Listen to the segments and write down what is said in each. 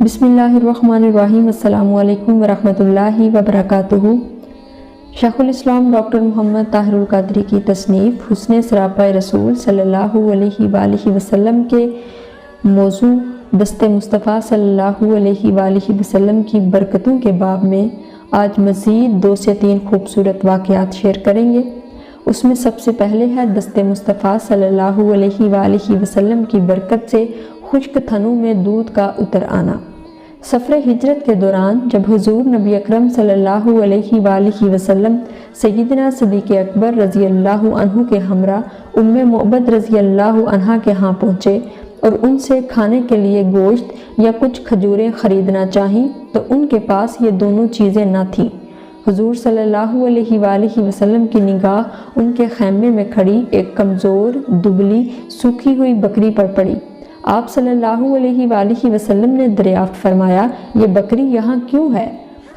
बिस्मिल्लाहिर्रहमानिर्रहीम। अस्सलामु अलैकुम वरहमतुल्लाहि वबरकातुहू। शेखुल इस्लाम डॉक्टर मोहम्मद ताहिरुल कादरी की तसनीफ़ हुस्न सरापाए रसूल सल्लल्लाहु अलैहि वसल्लम के मौजू दस्ते मुस्तफ़ा सल्लल्लाहु अलैहि वसल्लम की बरकतों के बाब में आज मज़ीद 2 से 3 खूबसूरत वाक़यात शेयर करेंगे। उसमें सबसे पहले है दस्ते मुस्तफ़ा सल्लल्लाहु अलैहि वसल्लम की बरकत से खुश्क थनों में दूध का उतर आना। सफ़र हिजरत के दौरान जब हुजूर नबी अकरम सल्लल्लाहु अलैहि वसल्लम सय्यदना सिद्दीक़ अकबर रज़ी अल्लाहु अन्हु के हमरा उम्मे मुअब्बद रज़ी अल्लाहु अन्हा के यहाँ पहुँचे और उनसे खाने के लिए गोश्त या कुछ खजूरें ख़रीदना चाहीं तो उनके पास ये दोनों चीज़ें न थीं। हुजूर सल्लल्लाहु अलैहि वसल्लम की निगाह उनके खैमे में खड़ी एक कमज़ोर दुबली सूखी हुई बकरी पर पड़ी। आप सल्लल्लाहु अलैहि वसल्लम ने दरियाफ्त फरमाया, ये बकरी यहाँ क्यों है?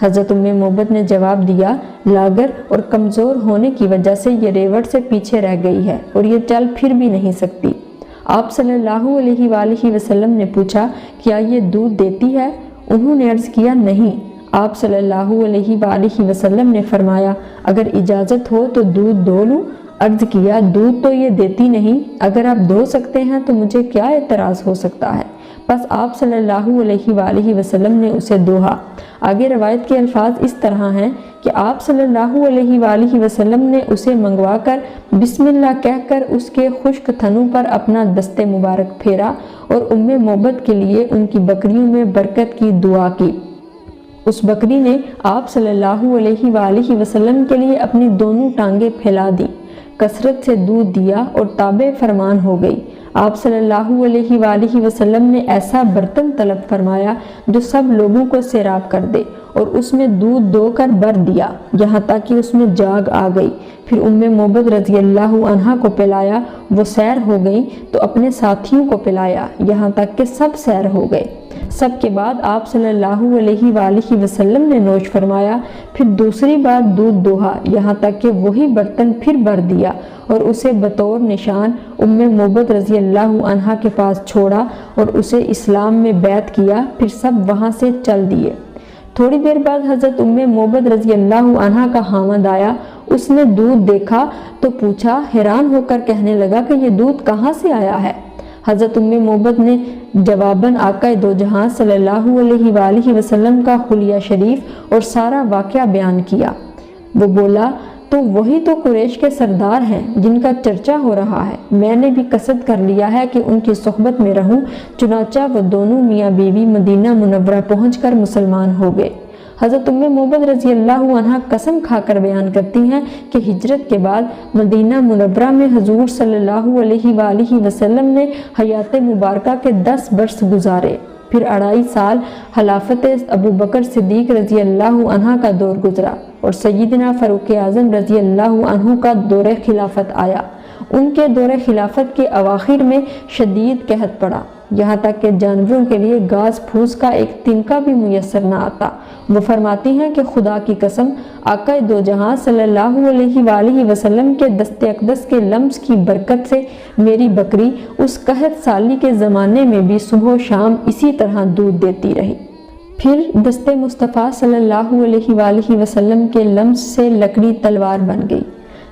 हज़रत उम्मे मुअब्बद ने जवाब दिया, लागर और कमज़ोर होने की वजह से ये रेवड़ से पीछे रह गई है और ये चल फिर भी नहीं सकती। आप सल्लल्लाहु अलैहि वसल्लम ने पूछा, क्या ये दूध देती है? उन्होंने अर्ज़ किया, नहीं। आप सल्लल्लाहु अलैहि वसल्लम ने फरमाया, अगर इजाज़त हो तो दूध दो लूँ? अर्ज़ किया, दूध तो ये देती नहीं, अगर आप धो सकते हैं तो मुझे क्या एतराज़ हो सकता है। बस आप सल्लल्लाहु अलैहि वसल्लम ने उसे दोहा। आगे रवायत के अल्फाज इस तरह हैं कि आप सल्लल्लाहु अलैहि वसल्लम ने उसे मंगवा कर बिस्मिल्लाह कहकर उसके खुश्क थनों पर अपना दस्ते मुबारक फेरा और उम्मे मुअब्बद के लिए उनकी बकरियों में बरकत की दुआ की। उस बकरी ने आप सल्लल्लाहु अलैहि वसल्लम के लिए अपनी दोनों टांगें फैला दी, कसरत से दूध दिया और ताबे फरमान हो गई। आप सल्लल्लाहु अलैहि वसल्लम ने ऐसा बर्तन तलब फरमाया जो सब लोगों को सैराब कर दे और उसमें दूध दोकर भर दिया यहाँ तक कि उसमें जाग आ गई। फिर उम्मे मुअब्बद रज़ी अल्लाहु अन्हा को पिलाया, वो सैर हो गई तो अपने साथियों को पिलाया यहाँ तक कि सब सैर हो गए। सबके बाद आप सल्लल्लाहु अलैहि वसल्लम ने नोश फरमाया, फिर दूसरी बार दूध दोहा यहाँ तक कि वही बर्तन फिर भर दिया और उसे बतौर निशान उम्मे मुअब्बद रज़ी अल्लाहु अन्हा के पास छोड़ा और उसे इस्लाम में बैत किया। फिर सब वहाँ से चल दिए। थोड़ी देर बाद हज़रत उम्मे मुअब्बद रज़ी अल्लाहु अन्हा का हामद आया। उसने दूध देखा तो पूछा, हैरान होकर कहने लगा कि ये दूध कहाँ से आया है? हज़रत उम्मे मुअब्बद ने जवाबन आका दो जहां सल्लल्लाहु अलैहि वसल्लम का हुलिया शरीफ और सारा वाक़या बयान किया। वो बोला, तो वही तो कुरैश के सरदार हैं जिनका चर्चा हो रहा है। मैंने भी कसद कर लिया है कि उनकी सोहबत में रहूं। चुनाचा वो दोनों मियाँ बीवी मदीना मुनव्वरा पहुंचकर मुसलमान हो गए। हज़रत उम्मे मुअब्बद रज़ी अल्लाहु अन्हा कसम खाकर बयान करती हैं कि हिजरत के बाद मदीना मुनव्वरा में हुजूर सल्लल्लाहु अलैहि वसल्लम ने हयात मुबारका के 10 बरस गुजारे। फिर 2.5 साल खिलाफत अबू बकर सिद्दीक़ रज़ी अल्लाहु अन्हा का दौर गुजरा और सय्यदना फ़ारूक आज़म रज़ी अल्लाहु अन्हु का दौर खिलाफत आया। उनके दौर खिलाफत के अवाखिर में शदीद कहत पड़ा, यहाँ तक कि जानवरों के लिए घास फूस का एक तिनका भी मुयस्सर न आता। वो फरमाती हैं कि खुदा की कसम, आका दो जहां सल्लल्लाहु अलैहि वसल्लम के दस्ते अक़दस के लम्स की बरकत से मेरी बकरी उस कहत साली के ज़माने में भी सुबह शाम इसी तरह दूध देती रही। फिर दस्ते मुस्तफ़ा सल्लल्लाहु अलैहि वसल्लम के लम्स से लकड़ी तलवार बन गई।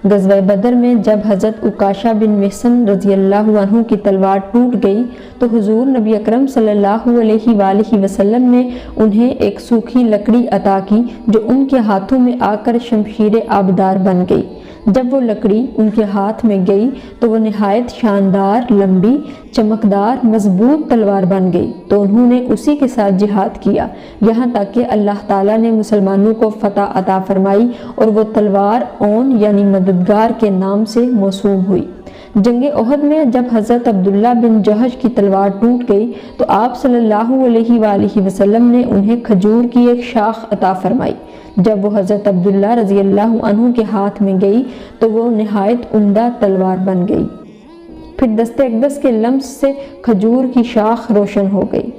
ग़ज़वा बदर में जब हज़रत उकाशा बिन मिहसन रज़ी अल्लाहु अन्हु की तलवार टूट गई तो हुजूर नबी अकरम सल्लल्लाहु अलैहि वसल्लम ने उन्हें एक सूखी लकड़ी अता की जो उनके हाथों में आकर शमशीर आबदार बन गई। जब वो लकड़ी उनके हाथ में गई तो वो निहायत शानदार, लंबी, चमकदार, मजबूत तलवार बन गई। तो उन्होंने उसी के साथ जिहाद किया यहाँ तक कि अल्लाह ताला ने मुसलमानों को फतह अता फरमाई और वो तलवार ओन यानी मददगार के नाम से मौसूम हुई। जंग ओहद में जब हज़रत अब्दुल्ला बिन जहश की तलवार टूट गई तो आप सल्लल्लाहु अलैहि वसल्लम ने उन्हें खजूर की एक शाख अता फरमाई। जब वो हज़रत अब्दुल्ला रज़ी अल्लाहु अन्हु के हाथ में गई तो वो निहायत उम्दा तलवार बन गई। फिर दस्ते अक़दस के लम्स से खजूर की शाख रोशन हो गई।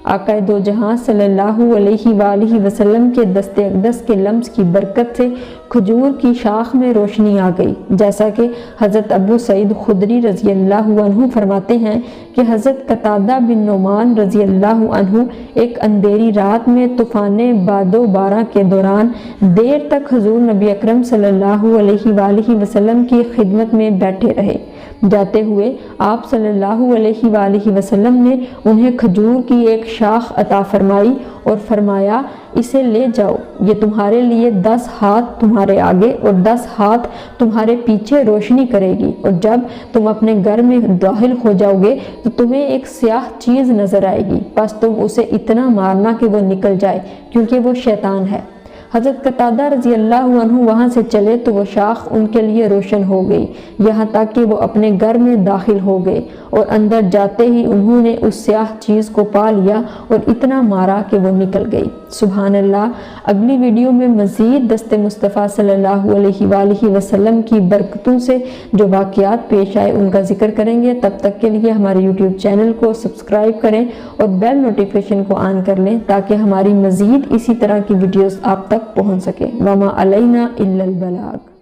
आका दो जहां सल्लल्लाहु अलैहि वसल्लम के दस्ते अक़दस के लम्स की बरकत से खजूर की शाख में रोशनी आ गई। जैसा कि हज़रत अबू सईद खुदरी रज़ी अल्लाहु अन्हु फरमाते हैं कि हज़रत कतादा बिन नुमान रज़ी अल्लाहु अन्हु एक अंधेरी रात में तूफ़ान बादो बारा के दौरान देर तक हुज़ूर नबी अकरम सल्लल्लाहु अलैहि वसल्लम की खिदमत में बैठे रहे। जाते हुए आप सल्लल्लाहु अलैहि वसल्लम ने उन्हें खजूर की एक शाख अता फरमाई और फरमाया, इसे ले जाओ, ये तुम्हारे लिए 10 हाथ तुम्हारे आगे और 10 हाथ तुम्हारे पीछे रोशनी करेगी, और जब तुम अपने घर में दाखिल हो जाओगे तो तुम्हें एक स्याह चीज़ नज़र आएगी, बस तुम उसे इतना मारना कि वो निकल जाए, क्योंकि वो शैतान है। हज़रत कतादा रज़ी अल्लाहु अन्हु वहाँ से चले तो वो शाख उनके लिए रोशन हो गई, यहाँ तक कि वो अपने घर में दाखिल हो गए और अंदर जाते ही उन्होंने उस स्याह चीज़ को पा लिया और इतना मारा कि वो निकल गई। सुभान अल्लाह। अगली वीडियो में मज़ीद दस्ते मुस्तफ़ा सल्लल्लाहु अलैहि वसल्लम की बरकतों से जो वाक़यात पेश आए उनका जिक्र करेंगे। तब तक के लिए हमारे यूट्यूब चैनल को सब्सक्राइब करें और बेल नोटिफिकेशन को ऑन कर लें ताकि हमारी मज़ीद इसी तरह की वीडियोस आप तक पहुँच सके। वमा अलैना इल्लल बलाग।